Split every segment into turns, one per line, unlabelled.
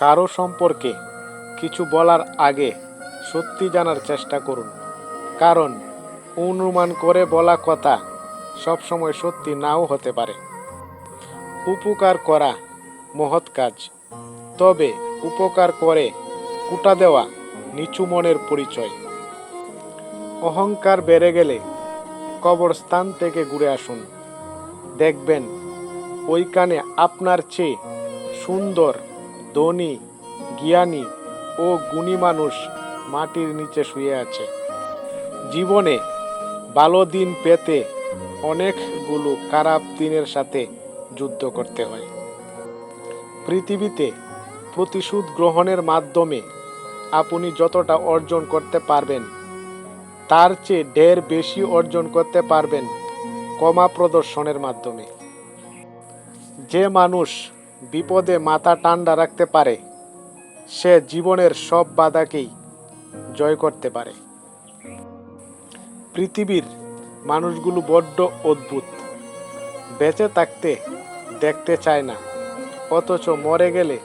কারো সম্পর্কে কিছু বলার আগে সত্যি জানার চেষ্টা করুন, কারণ অনুমান করে বলা কথা সবসময় সত্যি নাও হতে পারে। উপকার করা মহৎ কাজ, তবে উপকার করে কুটা দেওয়া নিচু মনের পরিচয়। অহংকার বেড়ে গেলে কবরস্থান থেকে ঘুরে আসুন, দেখবেন ওইখানে আপনার চেয়ে সুন্দর, ধনী, জ্ঞানী ও গুণী মানুষ মাটির নিচে শুয়ে আছে। জীবনে ভালো দিন পেতে অনেকগুলো খারাপ দিনের সাথে যুদ্ধ করতে হয়। পৃথিবীতে প্রতিশোধ গ্রহণের মাধ্যমে আপনি যতটা অর্জন করতে পারবেন, তার চেয়ে ঢের বেশি অর্জন করতে পারবেন ক্ষমা প্রদর্শনের মাধ্যমে। যে মানুষ বিপদে মাথা ঠান্ডা রাখতে পারে, সে জীবনের সব বাধাকেই জয় করতে পারে। পৃথিবীর মানুষগুলো বড্ড অদ্ভুত। বেঁচে থাকতে দেখতে চায় না, অথচ মরে গেলে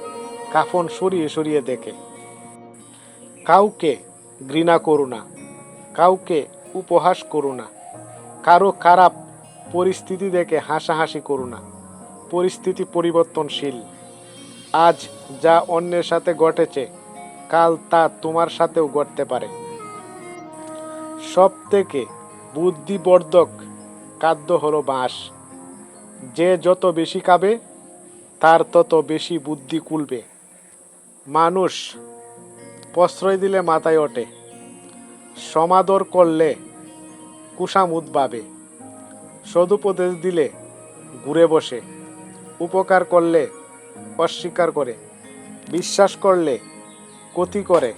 কাফন সরিয়ে সরিয়ে দেখে। কাউকে ঘৃণা করো না, কাউকে উপহাস করো না, কারো খারাপ পরিস্থিতি দেখে হাসাহাসি করো না। পরিস্থিতি পরিবর্তনশীল। আজ যা অন্যের সাথে ঘটেছে, কাল তা তোমার সাথেও ঘটতে পারে। সব থেকে বুদ্ধিবর্ধক খাদ্য হলো বাঁশ। যে যত বেশি খাবে, তার তত বেশি বুদ্ধি কুলবে। মানুষ প্রশ্রয় দিলে মাথায় ওঠে, সমাদর করলে কুসামুদ ভাবে, সদুপদেশ দিলে ঘুরে বসে, উপকার করলে অস্বীকার করে, বিশ্বাস করলে ক্ষতি করে,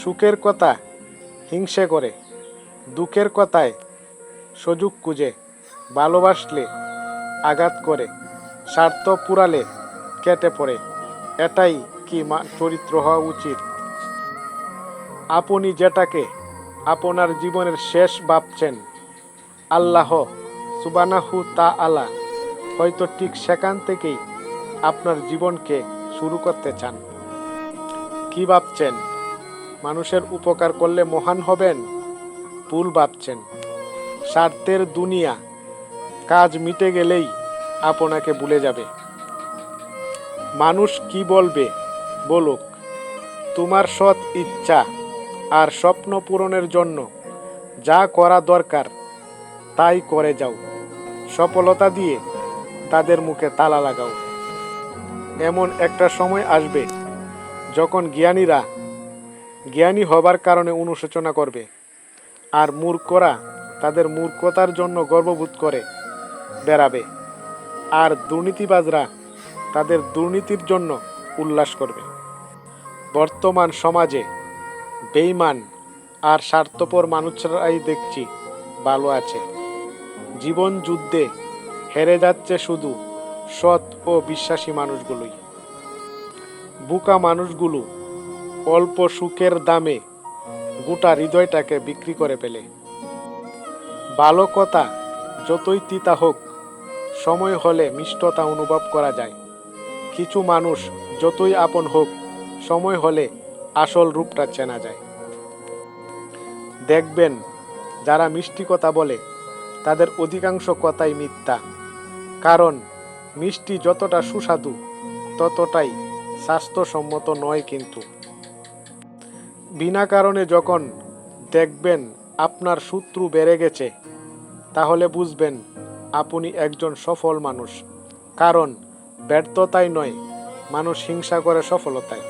সুখের কথা হিংসে করে, দুঃখের কথায় সুযোগ খুঁজে, ভালোবাসলে আঘাত করে, স্বার্থ পুরালে কেটে পড়ে। এটাই কি চরিত্র হওয়া উচিত? আপনি যেটাকে আপনার জীবনের শেষ ভাবছেন, আল্লাহ সুবহানাহু তাআলা হয়তো ঠিক সেখান থেকেই আপনার জীবনকে শুরু করতে চান। কি ভাবছেন? মানুষের উপকার করলে মহান হবেন? ভুল ভাবছেন। স্বার্থের দুনিয়া, কাজ মিটে গেলেই আপনাকে ভুলে যাবে। মানুষ কি বলবে বলুক, তোমার সৎ ইচ্ছা আর স্বপ্ন পূরণের জন্য যা করা দরকার তাই করে যাও। সফলতা দিয়ে তাদের মুখে তালা লাগাও। এমন একটা সময় আসবে যখন জ্ঞানীরা জ্ঞানী হবার কারণে অনুশোচনা করবে, আর মূর্খরা তাদের মূর্খতার জন্য গর্ববোধ করে বেড়াবে, আর দুর্নীতিবাজরা তাদের দুর্নীতির জন্য উল্লাস করবে। বর্তমান সমাজে বেঈমান আর স্বার্থপর মানুষরাই দেখছি ভালো আছে। জীবন যুদ্ধে হেরে যাচ্ছে শুধু সৎ ও বিশ্বাসী মানুষগুলোই। বোকা মানুষগুলো অল্প সুখের দামে গোটা হৃদয়টাকে বিক্রি করে ফেলে। ভালো কথা যতই তিতা হোক, সময় হলে মিষ্টতা অনুভব করা যায়। কিছু মানুষ যতই আপন হোক, সময় হলে আসল রূপটা চেনা যায়। দেখবেন যারা মিষ্টি কথা বলে, তাদের অধিকাংশ কথাই মিথ্যা। কারণ মিষ্টি যতটা সুস্বাদু, ততটাই স্বাস্থ্যসম্মত নয়। কিন্তু বিনা কারণে যখন দেখবেন আপনার শত্রু বেড়ে গেছে, তাহলে বুঝবেন আপনি একজন সফল মানুষ। কারণ ব্যর্থতায় নয়, মানুষ হিংসা করে সফলতায়।